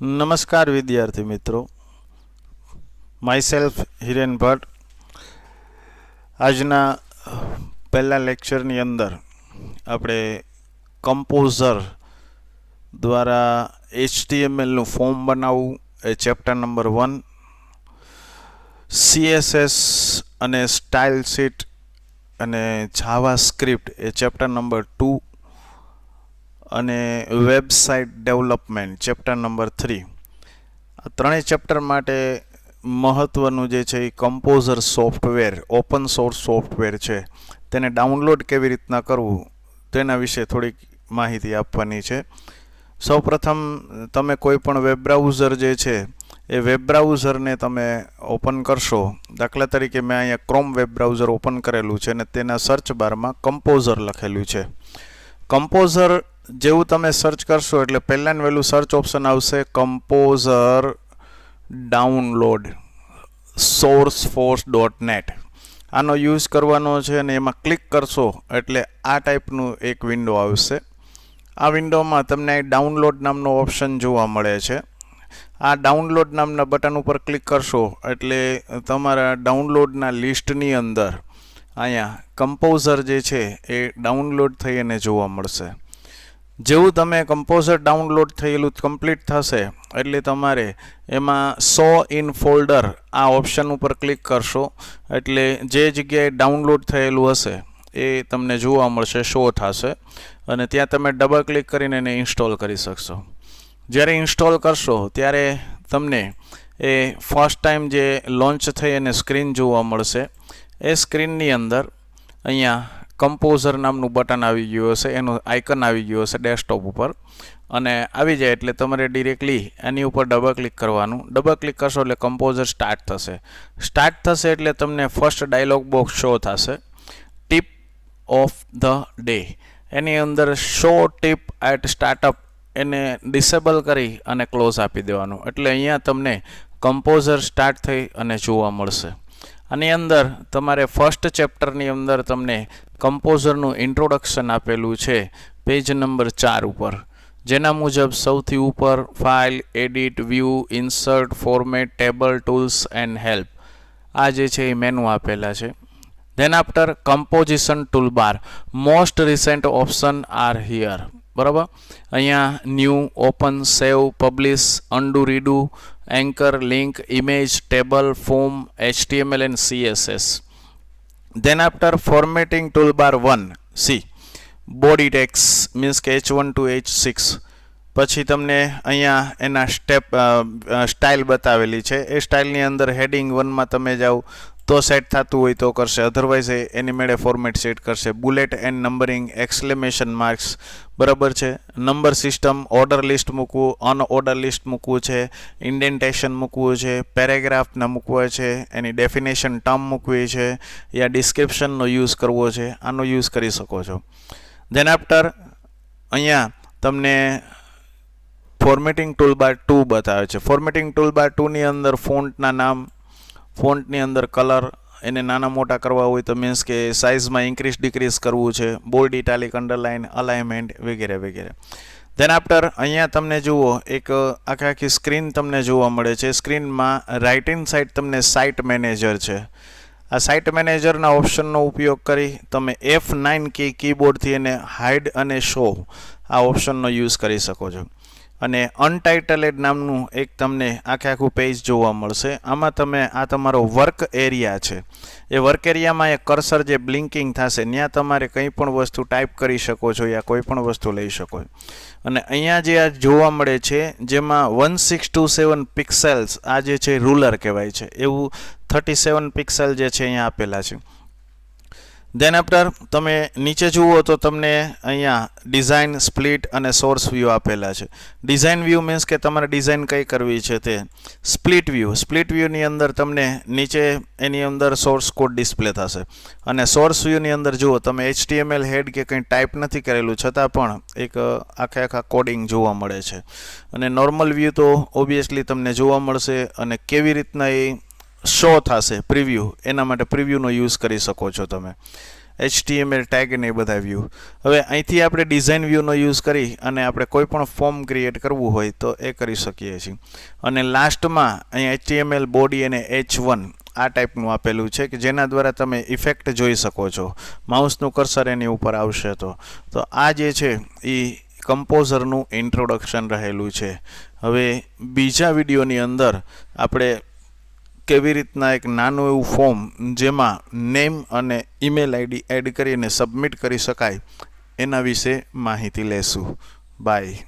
નમસ્કાર વિદ્યાર્થી મિત્રો, માયસેલ્ફ હિરેન ભટ્ટ. આજના પહેલા લેક્ચરની અંદર આપણે કમ્પોઝર દ્વારા HTMLનું ફોર્મ બનાવવું એ ચેપ્ટર નંબર 1, CSS અને સ્ટાઇલ શીટ અને જાવા સ્ક્રિપ્ટ એ ચેપ્ટર નંબર 2 અને વેબસાઇટ ડેવલપમેન્ટ ચેપ્ટર નંબર 3. આ ત્રણેય ચેપ્ટર માટે મહત્ત્વનું જે છે એ composer software, open source software છે, તેને ડાઉનલોડ કેવી રીતના કરવું તેના વિશે થોડીક માહિતી આપવાની છે. સૌપ્રથમ તમે કોઈ પણ વેબ બ્રાઉઝર જે છે એ વેબ બ્રાઉઝરને તમે ઓપન કરશો. દાખલા તરીકે મેં અહીંયા ક્રોમ વેબ બ્રાઉઝર ઓપન કરેલું છે અને તેના સર્ચ બારમાં કમ્પોઝર લખેલું છે. કમ્પોઝર જેવું તમે સર્ચ કરશો એટલે પહેલાં વહેલું સર્ચ ઓપ્શન આવશે કમ્પોઝર ડાઉનલોડ sourceforce.net. આનો યુઝ કરવાનો છે અને એમાં ક્લિક કરશો એટલે આ ટાઈપનું એક વિન્ડો આવશે. આ વિન્ડોમાં તમને ડાઉનલોડ નામનો ઓપ્શન જોવા મળે છે. આ ડાઉનલોડ નામના બટન ઉપર ક્લિક કરશો એટલે તમારા ડાઉનલોડના લિસ્ટની અંદર અહીંયા કમ્પોઝર જે છે એ ડાઉનલોડ થઈ અને જોવા મળશે. જેવું તમે કમ્પોઝર ડાઉનલોડ થયેલું કમ્પ્લીટ થશે એટલે તમારે એમાં શો ઇન ફોલ્ડર આ ઓપ્શન ઉપર ક્લિક કરશો એટલે જે જગ્યાએ ડાઉનલોડ થયેલું હશે એ તમને જોવા મળશે, શો થશે અને ત્યાં તમે ડબલ ક્લિક કરીને એને ઇન્સ્ટોલ કરી શકશો. જ્યારે ઇન્સ્ટોલ કરશો ત્યારે તમને એ ફર્સ્ટ ટાઈમ જે લોન્ચ થઈ અને સ્ક્રીન જોવા મળશે. એ સ્ક્રીનની અંદર અહીંયા કમ્પોઝર નામનું બટન આવી ગયું હશે, એનું આઇકન આવી ગયું હશે ડેસ્કટોપ ઉપર અને આવી જાય એટલે તમારે ડિરેક્ટલી એની ઉપર ડબલ ક્લિક કરવાનું. ડબલ ક્લિક કરશો એટલે કમ્પોઝર સ્ટાર્ટ થશે. સ્ટાર્ટ થશે એટલે તમને ફર્સ્ટ ડાયલોગ બોક્સ શો થશે, ટીપ ઓફ ધ ડે. એની અંદર શો ટીપ એટ સ્ટાર્ટઅપ એને ડિસેબલ કરી અને ક્લોઝ આપી દેવાનું એટલે અહીંયા તમને કમ્પોઝર સ્ટાર્ટ થઈ અને જોવા મળશે. આની અંદર તમારે ફર્સ્ટ ચેપ્ટરની અંદર તમને કમ્પોઝરનું ઇન્ટ્રોડક્શન આપેલું છે પેજ નંબર 4 ઉપર, જેના મુજબ સૌથી ઉપર file, edit, view, insert, format, table, tools and help આ જે છે એ મેનુ આપેલા છે. Then after composition toolbar, most recent option are here. બરાબર, અહીંયા new, open, save, publish, undo, redo, anchor, link, image, table, form, HTML and CSS. Then after formatting toolbar 1C, body text means કે H1 to H6. પછી તમને અહીંયા એના style બતાવેલી છે. એ સ્ટાઇલની અંદર હેડિંગ 1માં તમે જાઓ તો સેટ થતું હોય તો કરશે, અધરવાઇઝ એની મેળે ફોર્મેટ સેટ કરશે. Bullet and numbering, exclamation marks, બરાબર છે. નંબર સિસ્ટમ, ઓર્ડર લિસ્ટ મૂકવું, અનઓર્ડર લિસ્ટ મૂકવું છે, ઇન્ડેન્ટેશન મૂકવું છે, પેરેગ્રાફના મૂકવા છે, એની ડેફિનેશન ટર્મ મૂકવી છે, યા ડિસ્ક્રિપ્શનનો યુઝ કરવો છે, આનો યુઝ કરી શકો છો. ધેન આફ્ટર અહીંયા તમને ફોર્મેટિંગ ટૂલબાર 2 બતાવે છે. ફોર્મેટિંગ ટૂલબાર 2ની અંદર ફોન્ટના નામ, ફોન્ટની અંદર કલર એને નાના મોટા કરવા હોય તો મીન્સ કે સાઇઝમાં ઇન્ક્રીઝ ડિક્રીઝ કરવું છે, બોલ્ડ, ઇટાલિક, અંડરલાઇન, અલાઇનમેન્ટ વગેરે વગેરે. ધેન આફ્ટર અહીંયા તમને જુઓ એક આખી સ્ક્રીન તમને જોવા મળે છે. સ્ક્રીનમાં રાઇટ હેન્ડ સાઇડ તમને સાઇટ મેનેજર છે. આ સાઇટ મેનેજરના ઓપ્શનનો ઉપયોગ કરી તમે F9 કીબોર્ડથી એને હાઇડ અને શો આ ઓપ્શનનો યુઝ કરી શકો છો. અને અનટાઇટલેડ નામનું એક તમને આખું પેજ જોવા મળશે. આમાં તમે આ તમારો વર્ક એરિયા છે, એ વર્ક એરિયામાં એક કર્સર જે બ્લિંકિંગ થશે ત્યાં તમારે કંઈ પણ વસ્તુ ટાઈપ કરી શકો છો યા કોઈ પણ વસ્તુ લઈ શકો. અને અહીંયા જે આ જોવા મળે છે જેમાં 1627 પિક્સેલ્સ આ જે છે રૂલર કહેવાય છે, એવું 37 પિક્સેલ જે છે અહીંયા આપેલા છે. ધેન આફ્ટર તમે નીચે જુઓ તો તમને અહીંયા ડિઝાઇન, સ્પ્લિટ અને સોર્સ વ્યૂ આપેલા છે. ડિઝાઇન વ્યૂ મીન્સ કે તમારે ડિઝાઇન કઈ કરવી છે તે. સ્પ્લિટ વ્યૂની અંદર તમને નીચે એની અંદર સોર્સ કોડ ડિસ્પ્લે થશે અને સોર્સ વ્યૂની અંદર જુઓ તમે HTML હેડ કે કંઈ ટાઈપ નથી કરેલું છતાં પણ એક આખા કોડિંગ જોવા મળે છે. અને નોર્મલ વ્યૂ તો ઓબ્વિયસલી તમને જોવા મળશે અને કેવી રીતના એ શો થશે પ્રિવ્યૂ, એના માટે પ્રિવ્યૂનો યુઝ કરી શકો છો તમે. HTML ટેગ ને એ બધા વ્યૂ. હવે અહીંથી આપણે ડિઝાઇન વ્યૂનો યુઝ કરી અને આપણે કોઈ પણ ફોર્મ ક્રિએટ કરવું હોય તો એ કરી શકીએ છીએ. અને લાસ્ટમાં અહીંયા HTML બોડી અને H1 આ ટાઈપનું આપેલું છે કે જેના દ્વારા તમે ઇફેક્ટ જોઈ શકો છો. માઉસનું કર્સર એની ઉપર આવશે તો આ જે છે એ કમ્પોઝરનું ઇન્ટ્રોડક્શન રહેલું છે. હવે બીજા વિડીયોની અંદર આપણે કેવી રીતના એક નાનું એવું ફોર્મ જેમાં નેમ અને ઈમેલ આઈડી એડ કરીને સબમિટ કરી શકાય એના વિશે માહિતી લેશું. બાય.